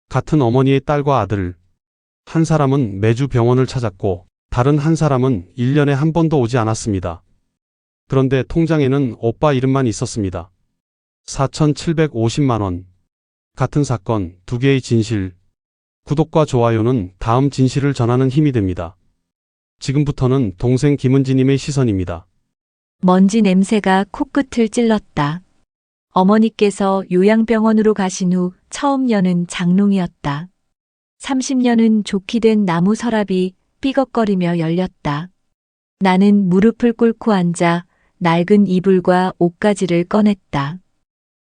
같은 어머니의 딸과 아들. 한 사람은 매주 병원을 찾았고 다른 한 사람은 1년에 한 번도 오지 않았습니다. 그런데 통장에는 오빠 이름만 있었습니다. 4,750만 원. 같은 사건, 두 개의 진실. 구독과 좋아요는 다음 진실을 전하는 힘이 됩니다. 지금부터는 동생 김은지님의 시선입니다. 먼지 냄새가 코끝을 찔렀다. 어머니께서 요양병원으로 가신 후 처음 여는 장롱이었다. 30년은 좋게 된 나무 서랍이 삐걱거리며 열렸다. 나는 무릎을 꿇고 앉아 낡은 이불과 옷가지를 꺼냈다.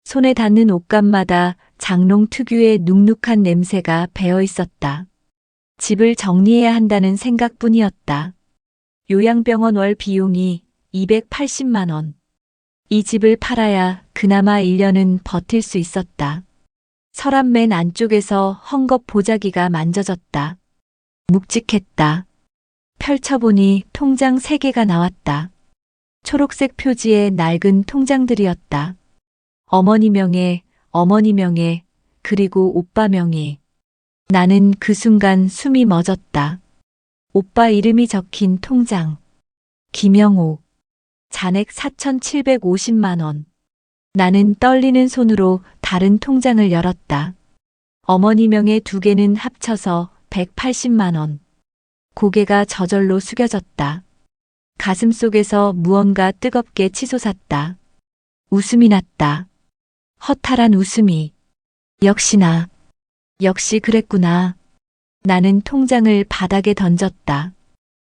손에 닿는 옷감마다 장롱 특유의 눅눅한 냄새가 배어 있었다. 집을 정리해야 한다는 생각뿐이었다. 요양병원 월 비용이 280만 원. 이 집을 팔아야 그나마 1년은 버틸 수 있었다. 서랍 맨 안쪽에서 헝겊 보자기가 만져졌다. 묵직했다. 펼쳐보니 통장 3개가 나왔다. 초록색 표지의 낡은 통장들이었다. 어머니 명예, 그리고 오빠 명예. 나는 그 순간 숨이 멎었다. 오빠 이름이 적힌 통장. 김영호. 잔액 4,750만 원. 나는 떨리는 손으로 다른 통장을 열었다. 어머니 명의 2개는 합쳐서 180만 원. 고개가 저절로 숙여졌다. 가슴 속에서 무언가 뜨겁게 치솟았다. 웃음이 났다. 허탈한 웃음이. 역시 그랬구나. 나는 통장을 바닥에 던졌다.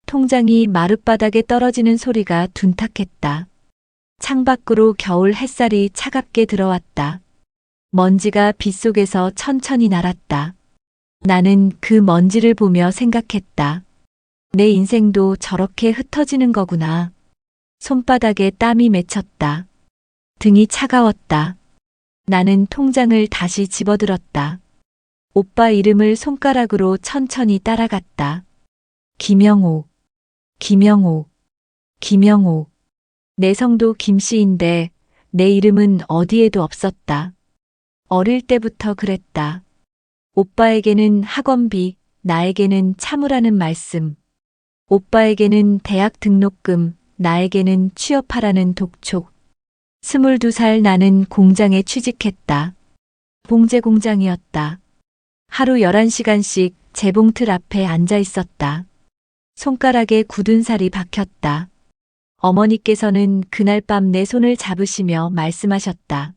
통장이 마룻바닥에 떨어지는 소리가 둔탁했다. 창밖으로 겨울 햇살이 차갑게 들어왔다. 먼지가 빗속에서 천천히 날았다. 나는 그 먼지를 보며 생각했다. 내 인생도 저렇게 흩어지는 거구나. 손바닥에 땀이 맺혔다. 등이 차가웠다. 나는 통장을 다시 집어들었다. 오빠 이름을 손가락으로 천천히 따라갔다. 김영호. 내 성도 김씨인데 내 이름은 어디에도 없었다. 어릴 때부터 그랬다. 오빠에게는 학원비, 나에게는 참으라는 말씀. 오빠에게는 대학 등록금, 나에게는 취업하라는 독촉. 22살 나는 공장에 취직했다. 봉제 공장이었다. 하루 11시간씩 재봉틀 앞에 앉아 있었다. 손가락에 굳은 살이 박혔다. 어머니께서는 그날 밤 내 손을 잡으시며 말씀하셨다.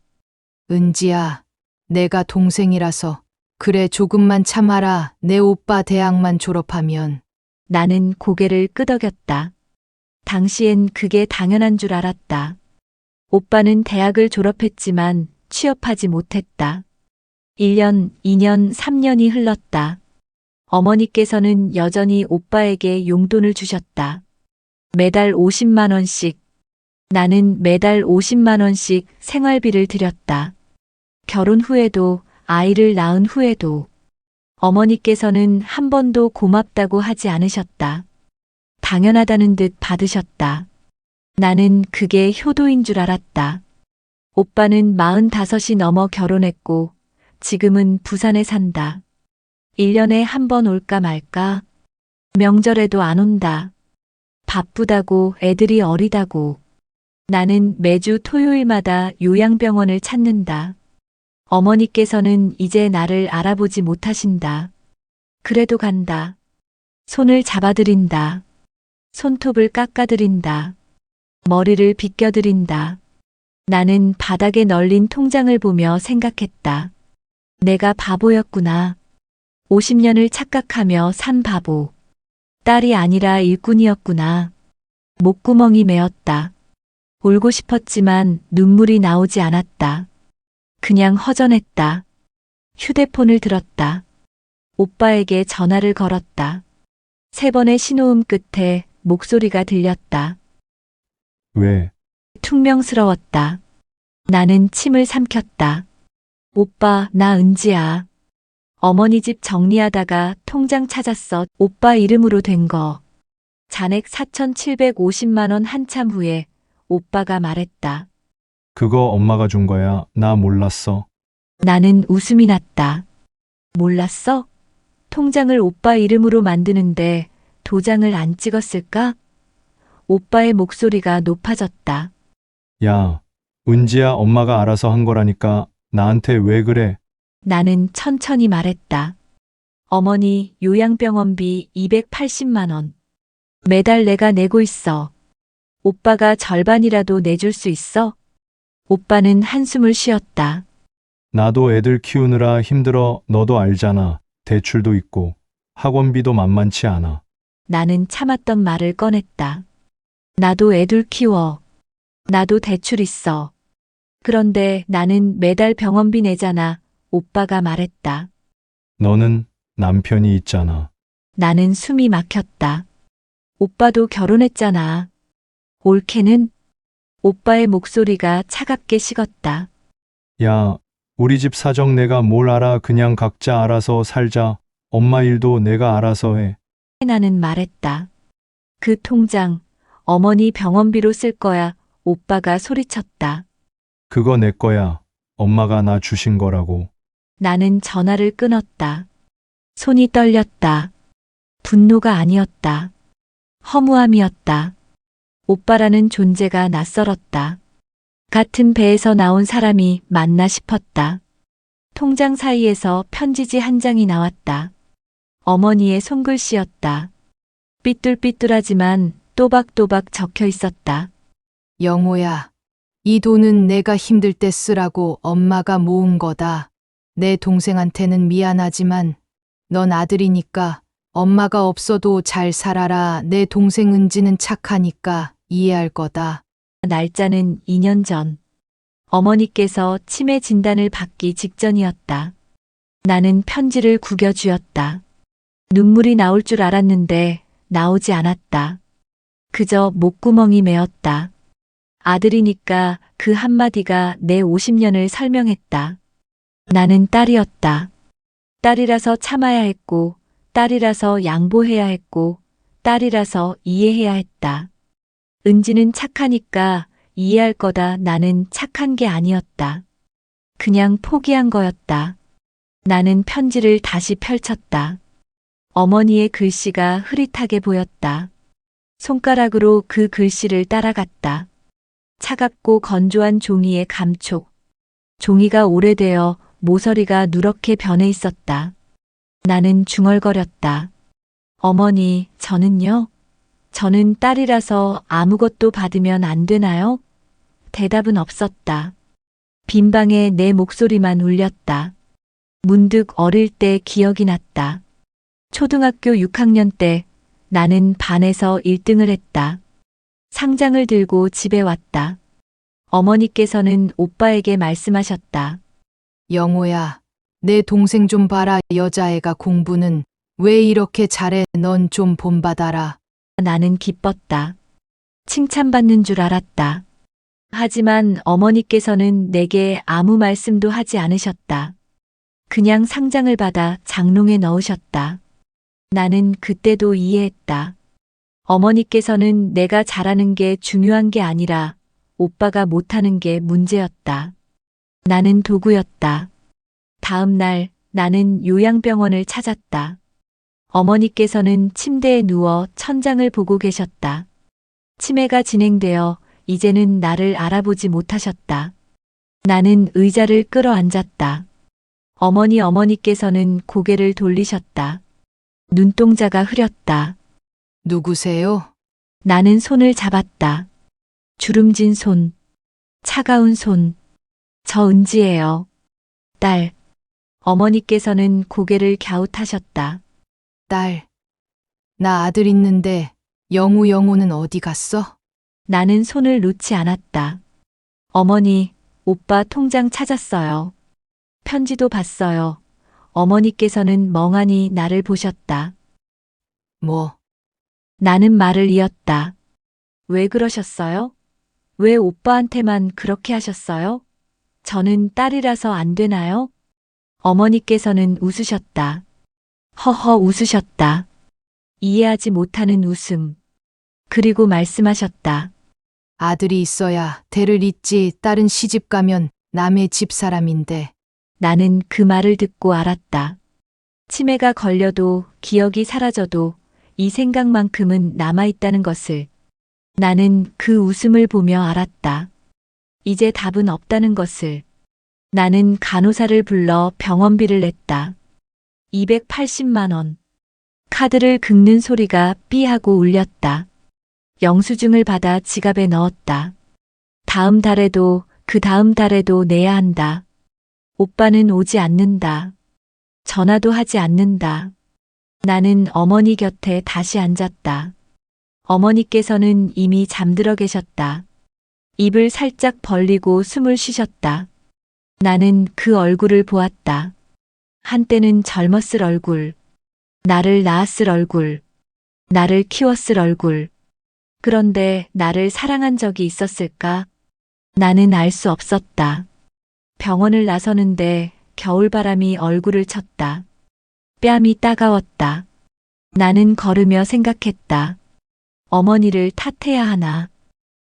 은지야, 내가 동생이라서 그래 조금만 참아라. 내 오빠 대학만 졸업하면. 나는 고개를 끄덕였다. 당시엔 그게 당연한 줄 알았다. 오빠는 대학을 졸업했지만 취업하지 못했다. 1년, 2년, 3년이 흘렀다. 어머니께서는 여전히 오빠에게 용돈을 주셨다. 매달 50만 원씩. 나는 매달 50만 원씩 생활비를 드렸다. 결혼 후에도, 아이를 낳은 후에도. 어머니께서는 한 번도 고맙다고 하지 않으셨다. 당연하다는 듯 받으셨다. 나는 그게 효도인 줄 알았다. 오빠는 45이 넘어 결혼했고 지금은 부산에 산다. 1년에 한 번 올까 말까? 명절에도 안 온다. 바쁘다고, 애들이 어리다고. 나는 매주 토요일마다 요양병원을 찾는다. 어머니께서는 이제 나를 알아보지 못하신다. 그래도 간다. 손을 잡아드린다. 손톱을 깎아드린다. 머리를 빗겨드린다. 나는 바닥에 널린 통장을 보며 생각했다. 내가 바보였구나. 50년을 착각하며 산 바보. 딸이 아니라 일꾼이었구나. 목구멍이 메었다. 울고 싶었지만 눈물이 나오지 않았다. 그냥 허전했다. 휴대폰을 들었다. 오빠에게 전화를 걸었다. 3번의 신호음 끝에 목소리가 들렸다. 왜? 퉁명스러웠다. 나는 침을 삼켰다. 오빠, 나 은지야. 어머니 집 정리하다가 통장 찾았어. 오빠 이름으로 된 거. 잔액 4,750만 원. 한참 후에 오빠가 말했다. 그거 엄마가 준 거야. 나 몰랐어. 나는 웃음이 났다. 몰랐어? 통장을 오빠 이름으로 만드는데 도장을 안 찍었을까? 오빠의 목소리가 높아졌다. 야, 은지야, 엄마가 알아서 한 거라니까 나한테 왜 그래? 나는 천천히 말했다. 어머니 요양병원비 280만 원. 매달 내가 내고 있어. 오빠가 절반이라도 내줄 수 있어? 오빠는 한숨을 쉬었다. 나도 애들 키우느라 힘들어. 너도 알잖아. 대출도 있고 학원비도 만만치 않아. 나는 참았던 말을 꺼냈다. 나도 애들 키워. 나도 대출 있어. 그런데 나는 매달 병원비 내잖아. 오빠가 말했다. 너는 남편이 있잖아. 나는 숨이 막혔다. 오빠도 결혼했잖아. 올케는? 오빠의 목소리가 차갑게 식었다. 야, 우리 집 사정 내가 뭘 알아. 그냥 각자 알아서 살자. 엄마 일도 내가 알아서 해. 나는 말했다. 그 통장, 어머니 병원비로 쓸 거야. 오빠가 소리쳤다. 그거 내 거야. 엄마가 나 주신 거라고. 나는 전화를 끊었다. 손이 떨렸다. 분노가 아니었다. 허무함이었다. 오빠라는 존재가 낯설었다. 같은 배에서 나온 사람이 맞나 싶었다. 통장 사이에서 편지지 한 장이 나왔다. 어머니의 손글씨였다. 삐뚤삐뚤하지만 또박또박 적혀 있었다. 영호야, 이 돈은 내가 힘들 때 쓰라고 엄마가 모은 거다. 내 동생한테는 미안하지만 넌 아들이니까 엄마가 없어도 잘 살아라. 내 동생 은지는 착하니까 이해할 거다. 날짜는 2년 전. 어머니께서 치매 진단을 받기 직전이었다. 나는 편지를 구겨쥐었다. 눈물이 나올 줄 알았는데 나오지 않았다. 그저 목구멍이 메었다. 아들이니까 그 한마디가 내 50년을 설명했다. 나는 딸이었다. 딸이라서 참아야 했고, 딸이라서 양보해야 했고, 딸이라서 이해해야 했다. 은지는 착하니까 이해할 거다. 나는 착한 게 아니었다. 그냥 포기한 거였다. 나는 편지를 다시 펼쳤다. 어머니의 글씨가 흐릿하게 보였다. 손가락으로 그 글씨를 따라갔다. 차갑고 건조한 종이의 감촉. 종이가 오래되어 모서리가 누렇게 변해 있었다. 나는 중얼거렸다. 어머니, 저는요? 저는 딸이라서 아무것도 받으면 안 되나요? 대답은 없었다. 빈 방에 내 목소리만 울렸다. 문득 어릴 때 기억이 났다. 초등학교 6학년 때 나는 반에서 1등을 했다. 상장을 들고 집에 왔다. 어머니께서는 오빠에게 말씀하셨다. 영호야, 내 동생 좀 봐라. 여자애가 공부는 왜 이렇게 잘해? 넌 좀 본받아라. 나는 기뻤다. 칭찬받는 줄 알았다. 하지만 어머니께서는 내게 아무 말씀도 하지 않으셨다. 그냥 상장을 받아 장롱에 넣으셨다. 나는 그때도 이해했다. 어머니께서는 내가 잘하는 게 중요한 게 아니라 오빠가 못하는 게 문제였다. 나는 도구였다. 다음 날 나는 요양병원을 찾았다. 어머니께서는 침대에 누워 천장을 보고 계셨다. 치매가 진행되어 이제는 나를 알아보지 못하셨다. 나는 의자를 끌어앉았다. 어머니께서는 고개를 돌리셨다. 눈동자가 흐렸다. 누구세요? 나는 손을 잡았다. 주름진 손, 차가운 손. 저 은지예요. 딸. 어머니께서는 고개를 갸웃하셨다. 딸. 나 아들 있는데 영호는 어디 갔어? 나는 손을 놓지 않았다. 어머니, 오빠 통장 찾았어요. 편지도 봤어요. 어머니께서는 멍하니 나를 보셨다. 뭐, 나는 말을 이었다. 왜 그러셨어요? 왜 오빠한테만 그렇게 하셨어요? 저는 딸이라서 안 되나요? 어머니께서는 웃으셨다. 허허 웃으셨다. 이해하지 못하는 웃음. 그리고 말씀하셨다. 아들이 있어야 대를 잇지. 딸은 시집 가면 남의 집 사람인데. 나는 그 말을 듣고 알았다. 치매가 걸려도 기억이 사라져도 이 생각만큼은 남아있다는 것을 나는 그 웃음을 보며 알았다. 이제 답은 없다는 것을. 나는 간호사를 불러 병원비를 냈다. 280만 원. 카드를 긁는 소리가 삐하고 울렸다. 영수증을 받아 지갑에 넣었다. 다음 달에도 그 다음 달에도 내야 한다. 오빠는 오지 않는다. 전화도 하지 않는다. 나는 어머니 곁에 다시 앉았다. 어머니께서는 이미 잠들어 계셨다. 입을 살짝 벌리고 숨을 쉬셨다. 나는 그 얼굴을 보았다. 한때는 젊었을 얼굴, 나를 낳았을 얼굴, 나를 키웠을 얼굴. 그런데 나를 사랑한 적이 있었을까? 나는 알 수 없었다. 병원을 나서는데 겨울바람이 얼굴을 쳤다. 뺨이 따가웠다. 나는 걸으며 생각했다. 어머니를 탓해야 하나?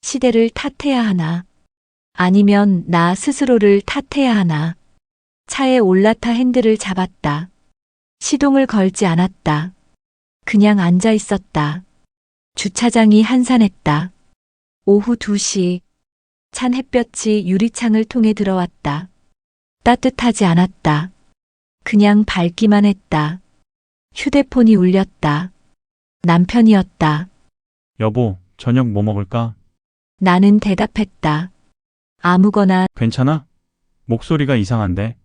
시대를 탓해야 하나? 아니면 나 스스로를 탓해야 하나? 차에 올라타 핸들을 잡았다. 시동을 걸지 않았다. 그냥 앉아 있었다. 주차장이 한산했다. 오후 2시. 찬 햇볕이 유리창을 통해 들어왔다. 따뜻하지 않았다. 그냥 밝기만 했다. 휴대폰이 울렸다. 남편이었다. 여보, 저녁 뭐 먹을까? 나는 대답했다. 아무거나. 괜찮아? 목소리가 이상한데?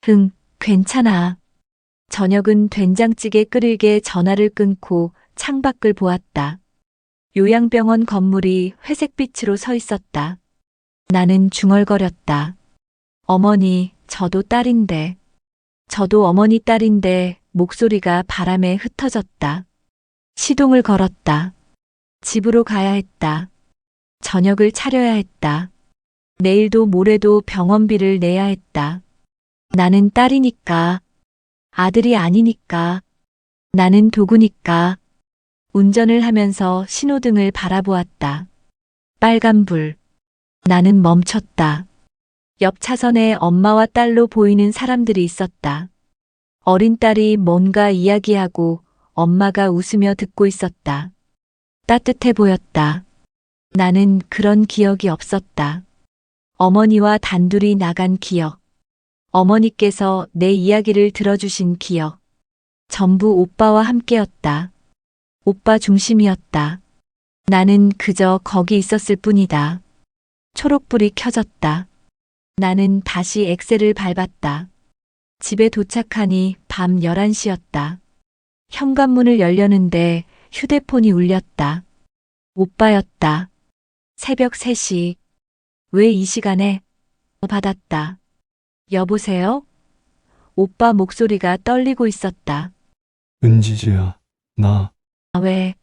흥, 괜찮아. 저녁은 된장찌개 끓이게 전화를 끊고 창밖을 보았다. 요양병원 건물이 회색빛으로 서 있었다. 나는 중얼거렸다. 어머니, 저도 딸인데. 저도 어머니 딸인데. 목소리가 바람에 흩어졌다. 시동을 걸었다. 집으로 가야 했다. 저녁을 차려야 했다. 내일도 모레도 병원비를 내야 했다. 나는 딸이니까. 아들이 아니니까. 나는 도구니까. 운전을 하면서 신호등을 바라보았다. 빨간불. 나는 멈췄다. 옆 차선에 엄마와 딸로 보이는 사람들이 있었다. 어린 딸이 뭔가 이야기하고 엄마가 웃으며 듣고 있었다. 따뜻해 보였다. 나는 그런 기억이 없었다. 어머니와 단둘이 나간 기억. 어머니께서 내 이야기를 들어주신 기억. 전부 오빠와 함께였다. 오빠 중심이었다. 나는 그저 거기 있었을 뿐이다. 초록불이 켜졌다. 나는 다시 엑셀을 밟았다. 집에 도착하니 밤 11시였다. 현관문을 열려는데 휴대폰이 울렸다. 오빠였다. 새벽 3시. 왜 이 시간에? 받았다. 여보세요? 오빠 목소리가 떨리고 있었다. 은지지야, 나 왜?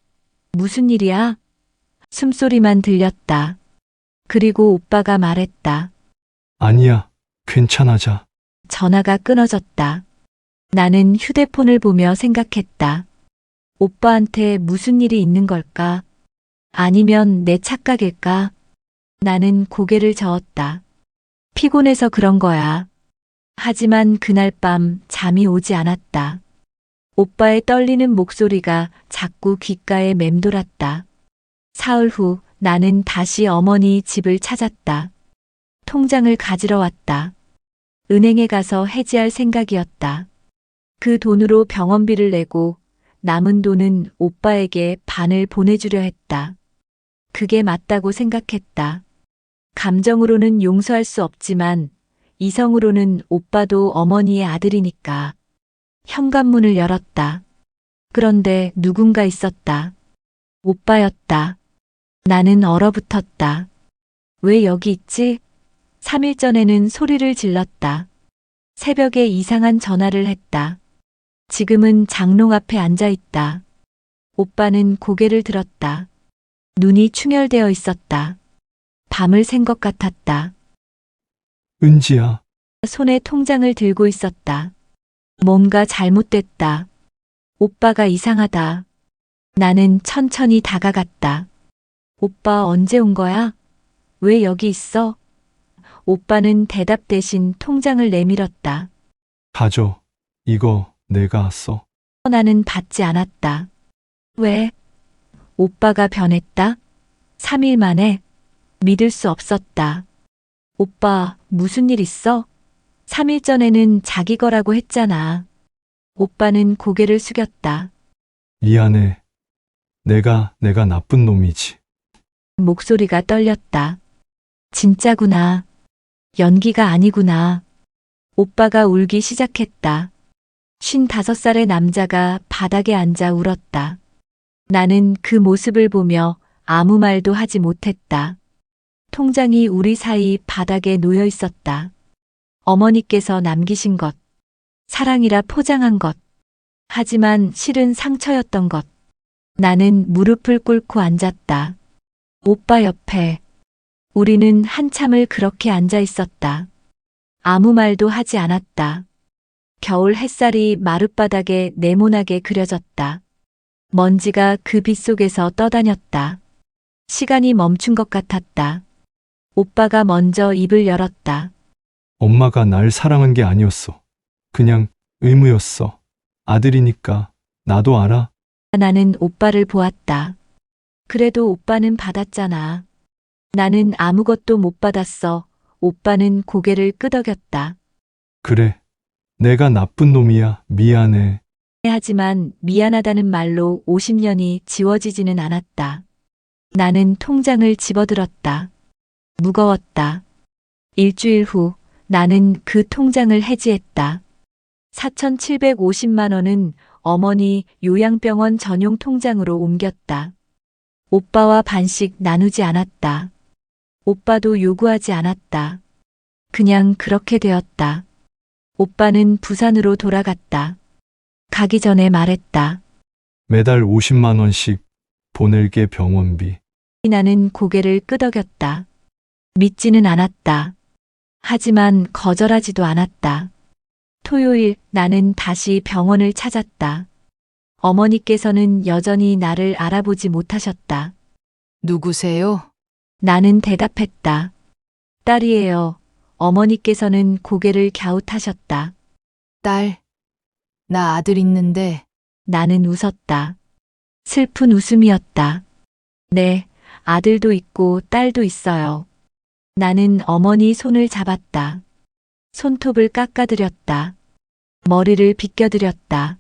무슨 일이야? 숨소리만 들렸다. 그리고 오빠가 말했다. 아니야. 괜찮아자. 전화가 끊어졌다. 나는 휴대폰을 보며 생각했다. 오빠한테 무슨 일이 있는 걸까? 아니면 내 착각일까? 나는 고개를 저었다. 피곤해서 그런 거야. 하지만 그날 밤 잠이 오지 않았다. 오빠의 떨리는 목소리가 자꾸 귓가에 맴돌았다. 사흘 후 나는 다시 어머니 집을 찾았다. 통장을 가지러 왔다. 은행에 가서 해지할 생각이었다. 그 돈으로 병원비를 내고 남은 돈은 오빠에게 반을 보내주려 했다. 그게 맞다고 생각했다. 감정으로는 용서할 수 없지만 이성으로는 오빠도 어머니의 아들이니까. 현관문을 열었다. 그런데 누군가 있었다. 오빠였다. 나는 얼어붙었다. 왜 여기 있지? 3일 전에는 소리를 질렀다. 새벽에 이상한 전화를 했다. 지금은 장롱 앞에 앉아 있다. 오빠는 고개를 들었다. 눈이 충혈되어 있었다. 밤을 샌 것 같았다. 은지야, 손에 통장을 들고 있었다. 뭔가 잘못됐다. 오빠가 이상하다. 나는 천천히 다가갔다. 오빠 언제 온 거야? 왜 여기 있어? 오빠는 대답 대신 통장을 내밀었다. 가져. 이거 내가 써. 나는 받지 않았다. 왜? 오빠가 변했다? 3일 만에? 믿을 수 없었다. 오빠, 무슨 일 있어? 3일 전에는 자기 거라고 했잖아. 오빠는 고개를 숙였다. 미안해. 내가 나쁜 놈이지. 목소리가 떨렸다. 진짜구나. 연기가 아니구나. 오빠가 울기 시작했다. 55살의 남자가 바닥에 앉아 울었다. 나는 그 모습을 보며 아무 말도 하지 못했다. 통장이 우리 사이 바닥에 놓여 있었다. 어머니께서 남기신 것. 사랑이라 포장한 것. 하지만 실은 상처였던 것. 나는 무릎을 꿇고 앉았다. 오빠 옆에. 우리는 한참을 그렇게 앉아 있었다. 아무 말도 하지 않았다. 겨울 햇살이 마룻바닥에 네모나게 그려졌다. 먼지가 그 빛 속에서 떠다녔다. 시간이 멈춘 것 같았다. 오빠가 먼저 입을 열었다. 엄마가 날 사랑한 게 아니었어. 그냥 의무였어. 아들이니까. 나도 알아. 나는 오빠를 보았다. 그래도 오빠는 받았잖아. 나는 아무것도 못 받았어. 오빠는 고개를 끄덕였다. 그래. 내가 나쁜 놈이야. 미안해. 하지만 미안하다는 말로 50년이 지워지지는 않았다. 나는 통장을 집어들었다. 무거웠다. 일주일 후 나는 그 통장을 해지했다. 4,750만 원은 어머니 요양병원 전용 통장으로 옮겼다. 오빠와 반씩 나누지 않았다. 오빠도 요구하지 않았다. 그냥 그렇게 되었다. 오빠는 부산으로 돌아갔다. 가기 전에 말했다. 매달 50만 원씩 보낼게 병원비. 나는 고개를 끄덕였다. 믿지는 않았다. 하지만 거절하지도 않았다. 토요일 나는 다시 병원을 찾았다. 어머니께서는 여전히 나를 알아보지 못하셨다. 누구세요? 나는 대답했다. 딸이에요. 어머니께서는 고개를 갸웃하셨다. 딸. 나 아들 있는데. 나는 웃었다. 슬픈 웃음이었다. 네, 아들도 있고 딸도 있어요. 나는 어머니 손을 잡았다. 손톱을 깎아드렸다. 머리를 빗겨드렸다.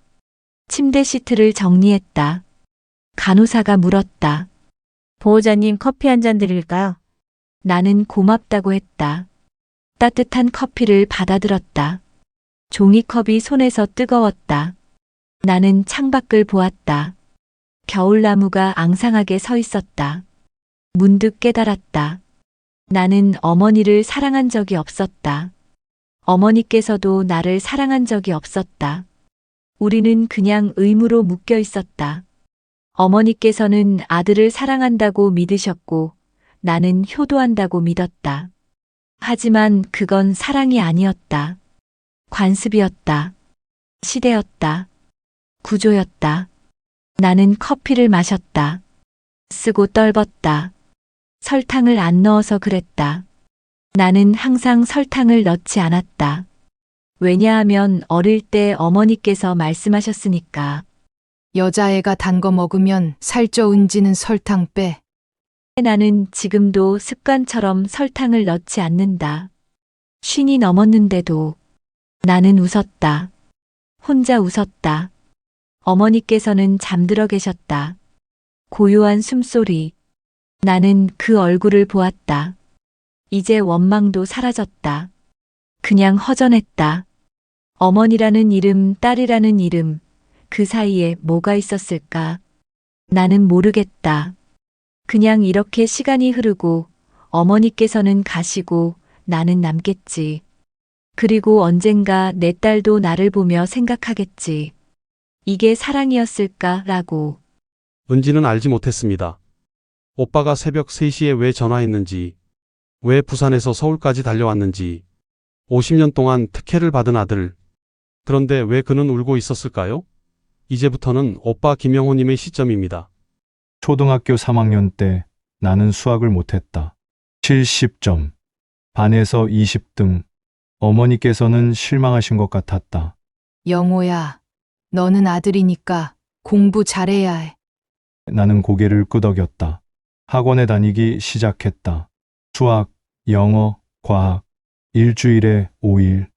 침대 시트를 정리했다. 간호사가 물었다. 보호자님 커피 한 잔 드릴까요? 나는 고맙다고 했다. 따뜻한 커피를 받아들었다. 종이컵이 손에서 뜨거웠다. 나는 창밖을 보았다. 겨울나무가 앙상하게 서 있었다. 문득 깨달았다. 나는 어머니를 사랑한 적이 없었다. 어머니께서도 나를 사랑한 적이 없었다. 우리는 그냥 의무로 묶여 있었다. 어머니께서는 아들을 사랑한다고 믿으셨고 나는 효도한다고 믿었다. 하지만 그건 사랑이 아니었다. 관습이었다. 시대였다. 구조였다. 나는 커피를 마셨다. 쓰고 떨궜다. 설탕을 안 넣어서 그랬다. 나는 항상 설탕을 넣지 않았다. 왜냐하면 어릴 때 어머니께서 말씀하셨으니까. 여자애가 단 거 먹으면 살쪄 은지는 설탕 빼. 나는 지금도 습관처럼 설탕을 넣지 않는다. 50이 넘었는데도 나는 웃었다. 혼자 웃었다. 어머니께서는 잠들어 계셨다. 고요한 숨소리. 나는 그 얼굴을 보았다. 이제 원망도 사라졌다. 그냥 허전했다. 어머니라는 이름, 딸이라는 이름, 그 사이에 뭐가 있었을까? 나는 모르겠다. 그냥 이렇게 시간이 흐르고 어머니께서는 가시고 나는 남겠지. 그리고 언젠가 내 딸도 나를 보며 생각하겠지. 이게 사랑이었을까라고. 은지는 알지 못했습니다. 오빠가 새벽 3시에 왜 전화했는지, 왜 부산에서 서울까지 달려왔는지, 50년 동안 특혜를 받은 아들. 그런데 왜 그는 울고 있었을까요? 이제부터는 오빠 김영호님의 시점입니다. 초등학교 3학년 때 나는 수학을 못했다. 70점. 반에서 20등. 어머니께서는 실망하신 것 같았다. 영호야, 너는 아들이니까 공부 잘해야 해. 나는 고개를 끄덕였다. 학원에 다니기 시작했다. 수학, 영어, 과학, 일주일에 5일.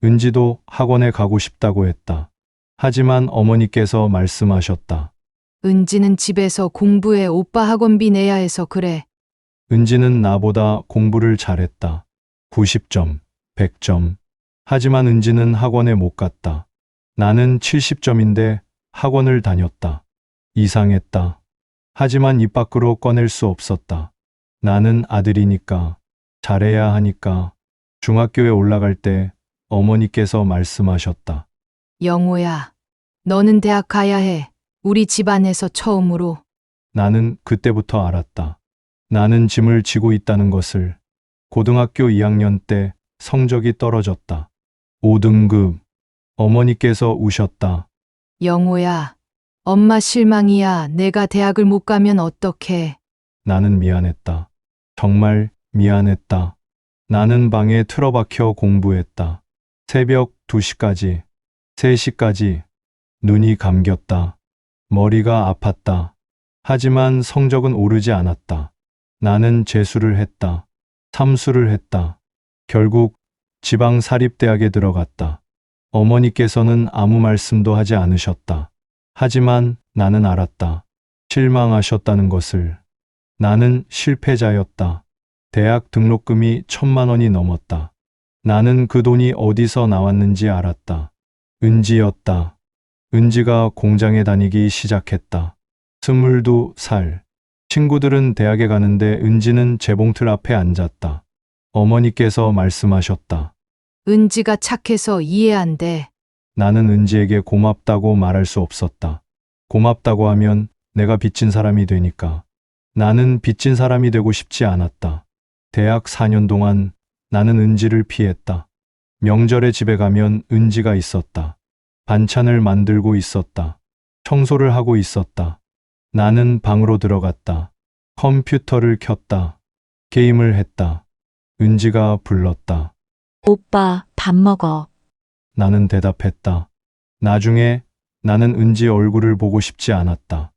은지도 학원에 가고 싶다고 했다. 하지만 어머니께서 말씀하셨다. 은지는 집에서 공부해. 오빠 학원비 내야 해서 그래. 은지는 나보다 공부를 잘했다. 90점, 100점. 하지만 은지는 학원에 못 갔다. 나는 70점인데 학원을 다녔다. 이상했다. 하지만 입 밖으로 꺼낼 수 없었다. 나는 아들이니까, 잘해야 하니까. 중학교에 올라갈 때 어머니께서 말씀하셨다. 영호야, 너는 대학 가야 해. 우리 집안에서 처음으로. 나는 그때부터 알았다. 나는 짐을 지고 있다는 것을. 고등학교 2학년 때 성적이 떨어졌다. 5등급. 어머니께서 우셨다. 영호야, 엄마 실망이야. 내가 대학을 못 가면 어떡해. 나는 미안했다. 정말 미안했다. 나는 방에 틀어박혀 공부했다. 새벽 2시까지, 3시까지. 눈이 감겼다. 머리가 아팠다. 하지만 성적은 오르지 않았다. 나는 재수를 했다. 삼수를 했다. 결국 지방사립대학에 들어갔다. 어머니께서는 아무 말씀도 하지 않으셨다. 하지만 나는 알았다. 실망하셨다는 것을. 나는 실패자였다. 대학 등록금이 1,000만 원이 넘었다. 나는 그 돈이 어디서 나왔는지 알았다. 은지였다. 은지가 공장에 다니기 시작했다. 22살. 친구들은 대학에 가는데 은지는 재봉틀 앞에 앉았다. 어머니께서 말씀하셨다. 은지가 착해서 이해 안 돼. 나는 은지에게 고맙다고 말할 수 없었다. 고맙다고 하면 내가 빚진 사람이 되니까. 나는 빚진 사람이 되고 싶지 않았다. 대학 4년 동안 나는 은지를 피했다. 명절에 집에 가면 은지가 있었다. 반찬을 만들고 있었다. 청소를 하고 있었다. 나는 방으로 들어갔다. 컴퓨터를 켰다. 게임을 했다. 은지가 불렀다. 오빠, 밥 먹어. 나는 대답했다. 나중에 나는 은지 얼굴을 보고 싶지 않았다.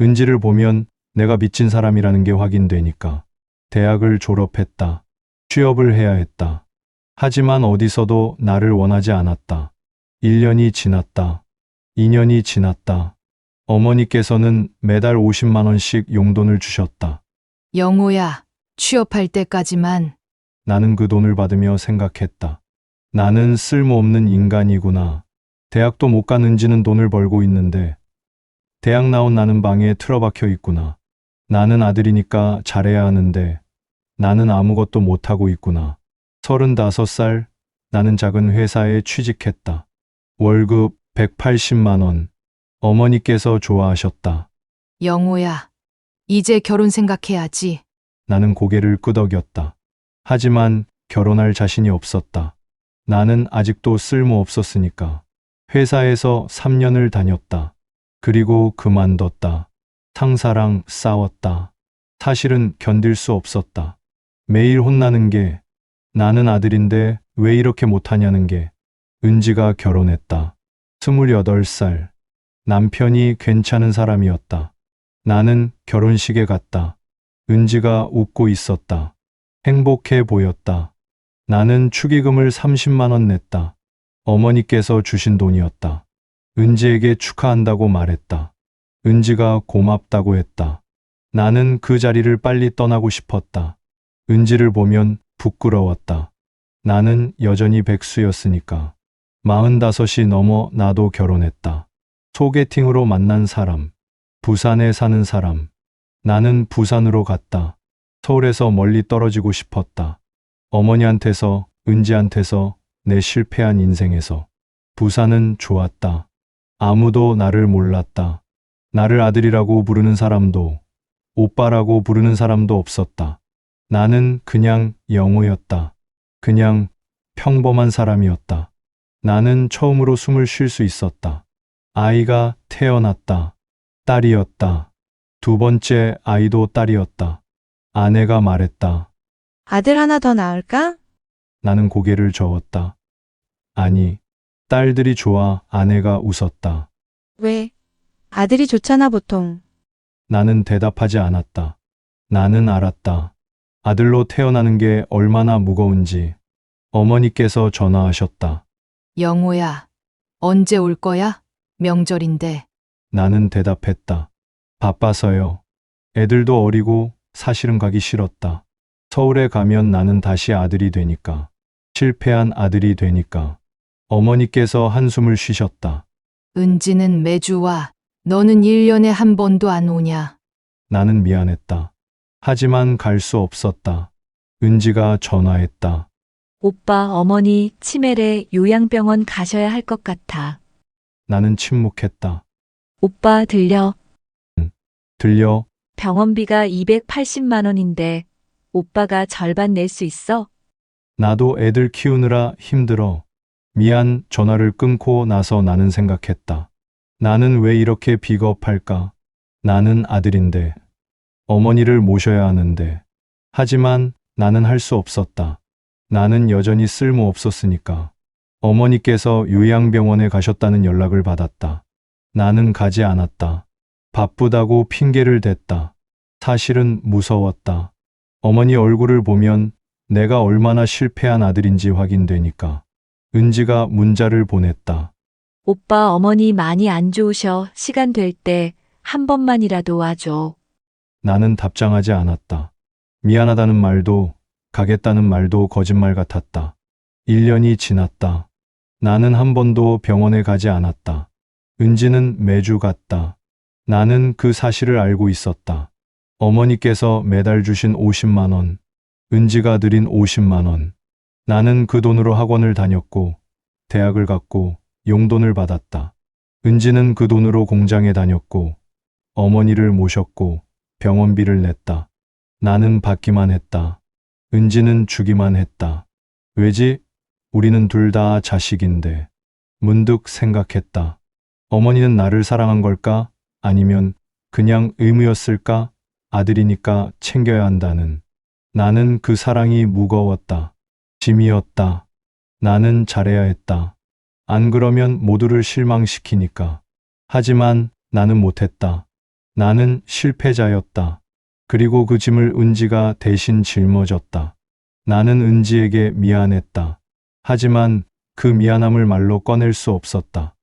은지를 보면 내가 미친 사람이라는 게 확인되니까. 대학을 졸업했다. 취업을 해야 했다. 하지만 어디서도 나를 원하지 않았다. 1년이 지났다. 2년이 지났다. 어머니께서는 매달 50만 원씩 용돈을 주셨다. 영호야, 취업할 때까지만. 나는 그 돈을 받으며 생각했다. 나는 쓸모없는 인간이구나. 대학도 못 간 은지는 돈을 벌고 있는데 대학 나온 나는 방에 틀어박혀 있구나. 나는 아들이니까 잘해야 하는데 나는 아무것도 못하고 있구나. 35살, 나는 작은 회사에 취직했다. 월급 180만 원. 어머니께서 좋아하셨다. 영호야, 이제 결혼 생각해야지. 나는 고개를 끄덕였다. 하지만 결혼할 자신이 없었다. 나는 아직도 쓸모 없었으니까. 회사에서 3년을 다녔다. 그리고 그만뒀다. 상사랑 싸웠다. 사실은 견딜 수 없었다. 매일 혼나는 게, 나는 아들인데 왜 이렇게 못하냐는 게. 은지가 결혼했다. 28살. 남편이 괜찮은 사람이었다. 나는 결혼식에 갔다. 은지가 웃고 있었다. 행복해 보였다. 나는 축의금을 30만 원 냈다. 어머니께서 주신 돈이었다. 은지에게 축하한다고 말했다. 은지가 고맙다고 했다. 나는 그 자리를 빨리 떠나고 싶었다. 은지를 보면 부끄러웠다. 나는 여전히 백수였으니까. 45이 넘어 나도 결혼했다. 소개팅으로 만난 사람. 부산에 사는 사람. 나는 부산으로 갔다. 서울에서 멀리 떨어지고 싶었다. 어머니한테서, 은지한테서, 내 실패한 인생에서. 부산은 좋았다. 아무도 나를 몰랐다. 나를 아들이라고 부르는 사람도, 오빠라고 부르는 사람도 없었다. 나는 그냥 영호였다. 그냥 평범한 사람이었다. 나는 처음으로 숨을 쉴 수 있었다. 아이가 태어났다. 딸이었다. 두 번째 아이도 딸이었다. 아내가 말했다. 아들 하나 더 낳을까? 나는 고개를 저었다. 아니, 딸들이 좋아. 아내가 웃었다. 왜? 아들이 좋잖아, 보통. 나는 대답하지 않았다. 나는 알았다. 아들로 태어나는 게 얼마나 무거운지. 어머니께서 전화하셨다. 영호야, 언제 올 거야? 명절인데. 나는 대답했다. 바빠서요. 애들도 어리고 사실은 가기 싫었다. 서울에 가면 나는 다시 아들이 되니까. 실패한 아들이 되니까. 어머니께서 한숨을 쉬셨다. 은지는 매주 와. 너는 1년에 한 번도 안 오냐? 나는 미안했다. 하지만 갈 수 없었다. 은지가 전화했다. 오빠 어머니 치매래 요양병원 가셔야 할 것 같아. 나는 침묵했다. 오빠 들려? 들려? 병원비가 280만 원인데 오빠가 절반 낼 수 있어? 나도 애들 키우느라 힘들어. 미안. 전화를 끊고 나서 나는 생각했다. 나는 왜 이렇게 비겁할까? 나는 아들인데. 어머니를 모셔야 하는데. 하지만 나는 할 수 없었다. 나는 여전히 쓸모 없었으니까. 어머니께서 요양병원에 가셨다는 연락을 받았다. 나는 가지 않았다. 바쁘다고 핑계를 댔다. 사실은 무서웠다. 어머니 얼굴을 보면 내가 얼마나 실패한 아들인지 확인되니까. 은지가 문자를 보냈다. 오빠 어머니 많이 안 좋으셔. 시간 될 때 한 번만이라도 와줘. 나는 답장하지 않았다. 미안하다는 말도 가겠다는 말도 거짓말 같았다. 1년이 지났다. 나는 한 번도 병원에 가지 않았다. 은지는 매주 갔다. 나는 그 사실을 알고 있었다. 어머니께서 매달 주신 50만 원, 은지가 드린 50만 원. 나는 그 돈으로 학원을 다녔고, 대학을 갔고, 용돈을 받았다. 은지는 그 돈으로 공장에 다녔고, 어머니를 모셨고, 병원비를 냈다. 나는 받기만 했다. 은지는 주기만 했다. 왜지? 우리는 둘 다 자식인데. 문득 생각했다. 어머니는 나를 사랑한 걸까? 아니면 그냥 의무였을까? 아들이니까 챙겨야 한다는. 나는 그 사랑이 무거웠다. 짐이었다. 나는 잘해야 했다. 안 그러면 모두를 실망시키니까. 하지만 나는 못했다. 나는 실패자였다. 그리고 그 짐을 은지가 대신 짊어졌다. 나는 은지에게 미안했다. 하지만 그 미안함을 말로 꺼낼 수 없었다.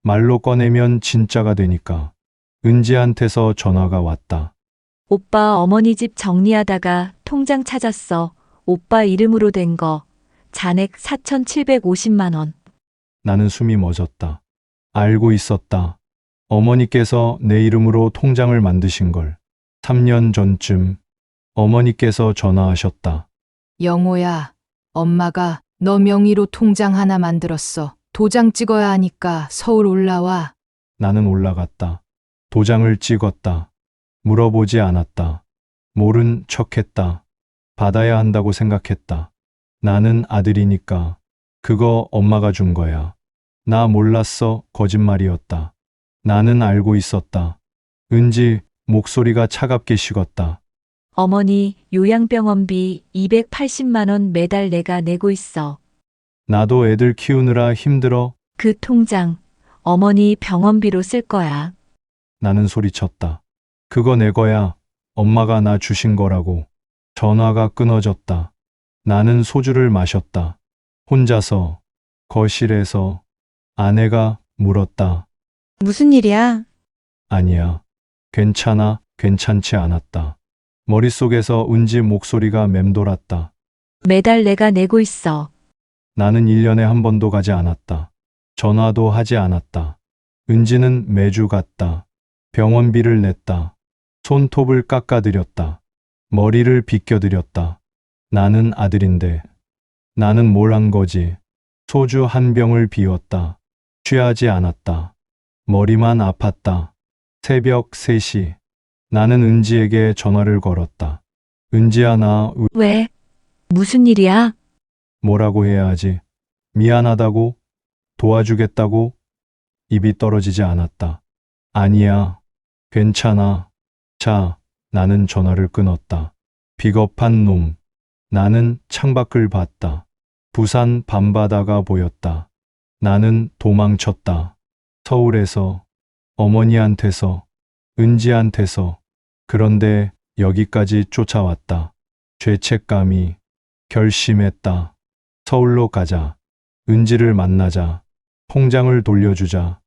말로 꺼내면 진짜가 되니까. 은지한테서 전화가 왔다. 오빠 어머니 집 정리하다가 통장 찾았어. 오빠 이름으로 된 거. 잔액 4,750만 원. 나는 숨이 멎었다. 알고 있었다. 어머니께서 내 이름으로 통장을 만드신 걸. 3년 전쯤 어머니께서 전화하셨다. 영호야, 엄마가 너 명의로 통장 하나 만들었어. 도장 찍어야 하니까 서울 올라와. 나는 올라갔다. 도장을 찍었다. 물어보지 않았다. 모른 척했다. 받아야 한다고 생각했다. 나는 아들이니까. 그거 엄마가 준 거야. 나 몰랐어. 거짓말이었다. 나는 알고 있었다. 은지 목소리가 차갑게 식었다. 어머니 요양병원비 280만 원 매달 내가 내고 있어. 나도 애들 키우느라 힘들어. 그 통장 어머니 병원비로 쓸 거야. 나는 소리쳤다. 그거 내 거야. 엄마가 나 주신 거라고. 전화가 끊어졌다. 나는 소주를 마셨다. 혼자서, 거실에서 아내가 물었다. 무슨 일이야? 아니야. 괜찮아. 괜찮지 않았다. 머릿속에서 은지 목소리가 맴돌았다. 매달 내가 내고 있어. 나는 1년에 한 번도 가지 않았다. 전화도 하지 않았다. 은지는 매주 갔다. 병원비를 냈다. 손톱을 깎아드렸다. 머리를 빗겨드렸다. 나는 아들인데. 나는 뭘 한 거지? 소주 한 병을 비웠다. 취하지 않았다. 머리만 아팠다. 새벽 3시. 나는 은지에게 전화를 걸었다. 은지야, 나 왜? 무슨 일이야? 뭐라고 해야 하지? 미안하다고? 도와주겠다고? 입이 떨어지지 않았다. 아니야. 괜찮아. 자, 나는 전화를 끊었다. 비겁한 놈. 나는 창밖을 봤다. 부산 밤바다가 보였다. 나는 도망쳤다. 서울에서 어머니한테서, 은지한테서. 그런데 여기까지 쫓아왔다. 죄책감이. 결심했다. 서울로 가자. 은지를 만나자. 통장을 돌려주자.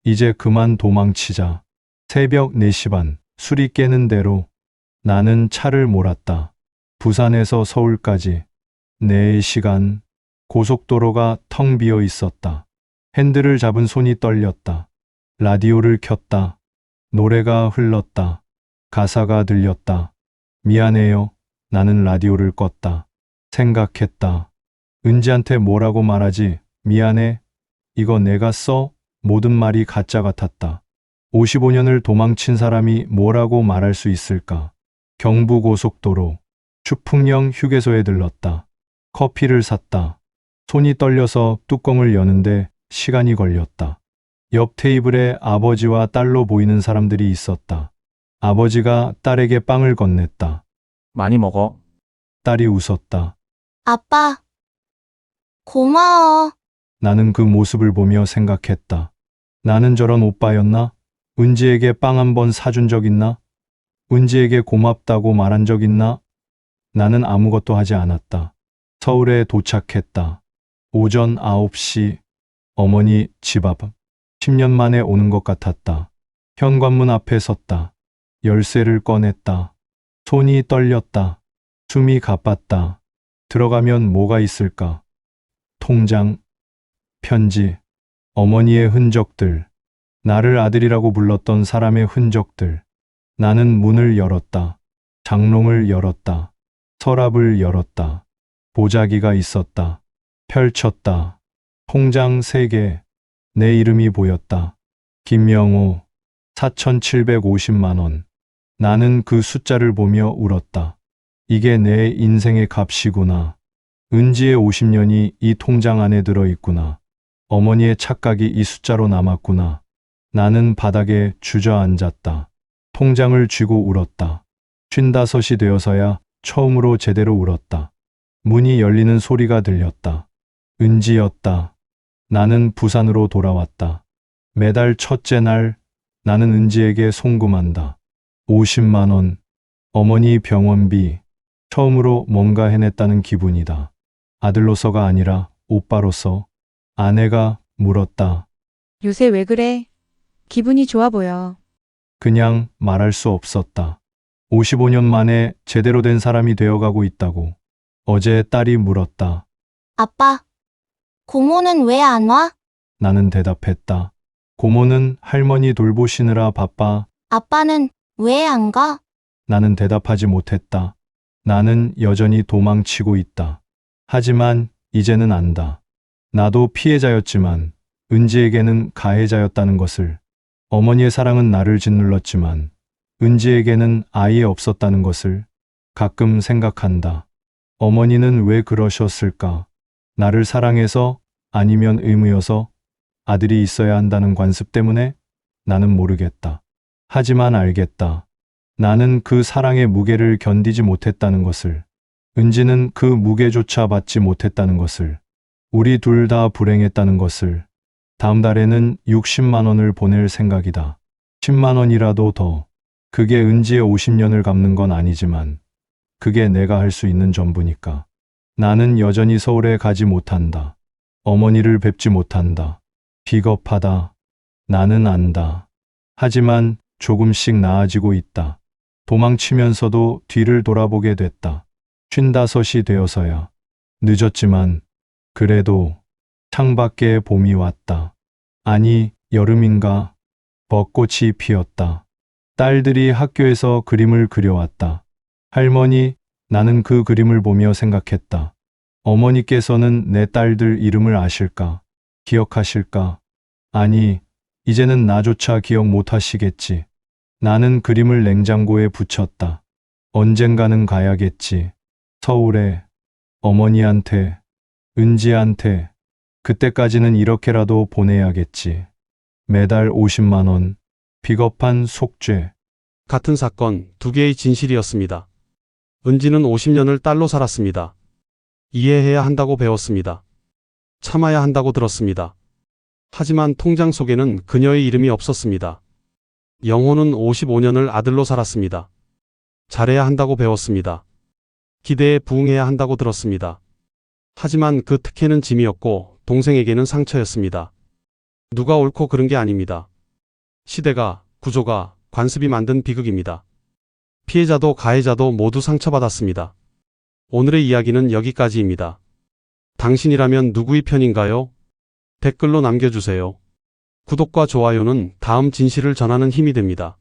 이제 그만 도망치자. 새벽 4시 반, 술이 깨는 대로 나는 차를 몰았다. 부산에서 서울까지 4시간. 고속도로가 텅 비어 있었다. 핸들을 잡은 손이 떨렸다. 라디오를 켰다. 노래가 흘렀다. 가사가 들렸다. 미안해요. 나는 라디오를 껐다. 생각했다. 은지한테 뭐라고 말하지? 미안해. 이거 내가 써? 모든 말이 가짜 같았다. 55년을 도망친 사람이 뭐라고 말할 수 있을까? 경부고속도로. 추풍령 휴게소에 들렀다. 커피를 샀다. 손이 떨려서 뚜껑을 여는데 시간이 걸렸다. 옆 테이블에 아버지와 딸로 보이는 사람들이 있었다. 아버지가 딸에게 빵을 건넸다. 많이 먹어. 딸이 웃었다. 아빠, 고마워. 나는 그 모습을 보며 생각했다. 나는 저런 오빠였나? 은지에게 빵 한 번 사준 적 있나? 은지에게 고맙다고 말한 적 있나? 나는 아무것도 하지 않았다. 서울에 도착했다. 오전 9시. 어머니 집 앞. 10년 만에 오는 것 같았다. 현관문 앞에 섰다. 열쇠를 꺼냈다. 손이 떨렸다. 숨이 가빴다. 들어가면 뭐가 있을까? 통장, 편지, 어머니의 흔적들, 나를 아들이라고 불렀던 사람의 흔적들. 나는 문을 열었다. 장롱을 열었다. 서랍을 열었다. 보자기가 있었다. 펼쳤다. 통장 3개. 내 이름이 보였다. 김명호, 4,750만 원. 나는 그 숫자를 보며 울었다. 이게 내 인생의 값이구나. 은지의 50년이 이 통장 안에 들어있구나. 어머니의 착각이 이 숫자로 남았구나. 나는 바닥에 주저앉았다. 통장을 쥐고 울었다. 55이 되어서야 처음으로 제대로 울었다. 문이 열리는 소리가 들렸다. 은지였다. 나는 부산으로 돌아왔다. 매달 첫째 날 나는 은지에게 송금한다. 50만 원. 어머니 병원비. 처음으로 뭔가 해냈다는 기분이다. 아들로서가 아니라 오빠로서. 아내가 물었다. 요새 왜 그래? 기분이 좋아 보여. 그냥 말할 수 없었다. 55년 만에 제대로 된 사람이 되어가고 있다고. 어제 딸이 물었다. 아빠, 고모는 왜 안 와? 나는 대답했다. 고모는 할머니 돌보시느라 바빠. 아빠는 왜 안 가? 나는 대답하지 못했다. 나는 여전히 도망치고 있다. 하지만 이제는 안다. 나도 피해자였지만 은지에게는 가해자였다는 것을. 어머니의 사랑은 나를 짓눌렀지만 은지에게는 아예 없었다는 것을 가끔 생각한다. 어머니는 왜 그러셨을까? 나를 사랑해서 아니면 의무여서 아들이 있어야 한다는 관습 때문에? 나는 모르겠다. 하지만 알겠다. 나는 그 사랑의 무게를 견디지 못했다는 것을. 은지는 그 무게조차 받지 못했다는 것을. 우리 둘 다 불행했다는 것을. 다음 달에는 60만 원을 보낼 생각이다. 10만 원이라도 더. 그게 은지의 50년을 갚는 건 아니지만 그게 내가 할 수 있는 전부니까. 나는 여전히 서울에 가지 못한다. 어머니를 뵙지 못한다. 비겁하다. 나는 안다. 하지만 조금씩 나아지고 있다. 도망치면서도 뒤를 돌아보게 됐다. 55이 되어서야. 늦었지만 그래도 창밖에 봄이 왔다. 아니, 여름인가? 벚꽃이 피었다. 딸들이 학교에서 그림을 그려왔다. 할머니, 나는 그 그림을 보며 생각했다. 어머니께서는 내 딸들 이름을 아실까? 기억하실까? 아니, 이제는 나조차 기억 못 하시겠지. 나는 그림을 냉장고에 붙였다. 언젠가는 가야겠지. 서울에, 어머니한테, 은지한테. 그때까지는 이렇게라도 보내야겠지. 매달 50만 원. 비겁한 속죄. 같은 사건, 두 개의 진실이었습니다. 은지는 50년을 딸로 살았습니다. 이해해야 한다고 배웠습니다. 참아야 한다고 들었습니다. 하지만 통장 속에는 그녀의 이름이 없었습니다. 영호는 55년을 아들로 살았습니다. 잘해야 한다고 배웠습니다. 기대에 부응해야 한다고 들었습니다. 하지만 그 특혜는 짐이었고 동생에게는 상처였습니다. 누가 옳고 그른 게 아닙니다. 시대가, 구조가, 관습이 만든 비극입니다. 피해자도 가해자도 모두 상처받았습니다. 오늘의 이야기는 여기까지입니다. 당신이라면 누구의 편인가요? 댓글로 남겨주세요. 구독과 좋아요는 다음 진실을 전하는 힘이 됩니다.